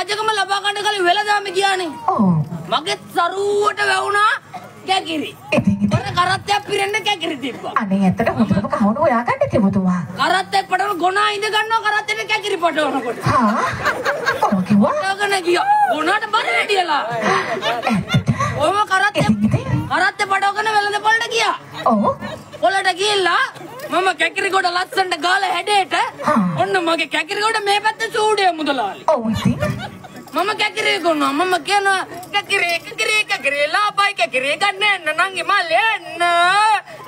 රජකම ලබා ගන්න කලින් වෙලදාම ගියානේ. ඔව්. මගේ සරුවට වැවුණා කැකිරි. ඉතින් කරත්තයක් පිරෙන්න කැකිරි තිබ්බා. අනේ ඇත්තට හොඳටම කවුරු හොයාගන්න තිබුතුමා. කරත්තයක් පටවන ගොනා ඉඳ ගන්නවා කරත්තෙට කැකිරි පටවනකොට. හා කොහොම කිව්වා? ඔතන ගියා. ගොනාට බර වැඩියලා. ඔයම කරත්තේ පටවගෙන වෙලඳ පොළට ගියා. ඔව්. පොළට ගිහිල්ලා මම කැකිරි කොට ලස්සනට ගාලා හැඩේට ඔන්න මගේ කැකිරි කොට මේ පැත්තේ සූඩිය මුදලාලි. ඔව් ඉතින් මම කැකිරි කරනවා මම කියන කැකිරි ලාභයි කැකිරි ගන්න නංගි මල්ලේ එන්න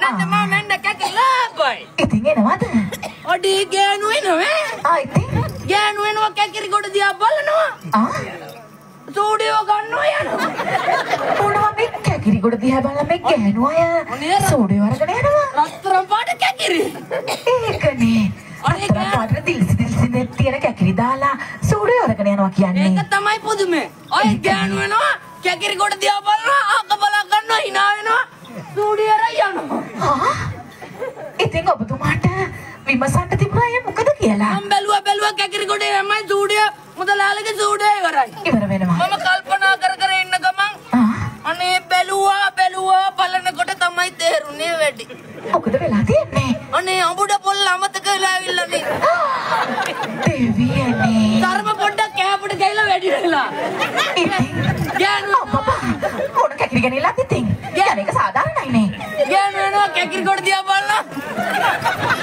නැත්නම් මම මෙන්න කැකිරි ලාභයි. ඉතින් එනවද? ඔඩි ගෑනු එනවා. ඉතින් ගෑනු එනවා කැකිරි කොට දිහා බලනවා. සූඩියෝ ගන්නවා යනවා. මොනවා මේ කැකිරි කොට දිහා බලලා මේ ගෑනු අය සූඩියෝ අරගෙන යනවා. රත්තරන් පාට කැකිරි. ඒකනේ. රත්තරන් පාට දිල්සිනේ තියෙන කැකිරි දාලා සූඩියෝ අරගෙන යනවා කියන්නේ. ඒක තමයි පුදුමේ. ඔය ගෑනු වෙනවා කැකිරි කොට දිහා බලනවා අක බලා ගන්නවා hina වෙනවා සූඩියෝ අර යනවා. ඉතින් ඔබතුමාට විමසන්න තිබුණා මොකද කියලා? මම බැලුවා කැකිරි කොටේ යමයි සූඩිය මුදලාලගේ සූඩිය ඉවරයි. ඉවර වෙනවා. මම කල්පනා කර ඉන්න ගමන් අනේ බැලුවා බලනකොට තමයි තේරුනේ වැඩි. මොකද වෙලා තියෙන්නේ? අනේ අඹුඩ පොල් අමතක වෙලා ඇවිල්ලා නේ. දෙවියනේ. ධර්ම පොඩ්ඩක් කෑපට ගිහලා වැඩි වෙලා. ගෑනු මොන කැකිරි ගනිලා ඉතින්. ඒක සාධාරණයි නේ. ගෑනු වෙනවා කැකිරි කොට දිහා බලනවා.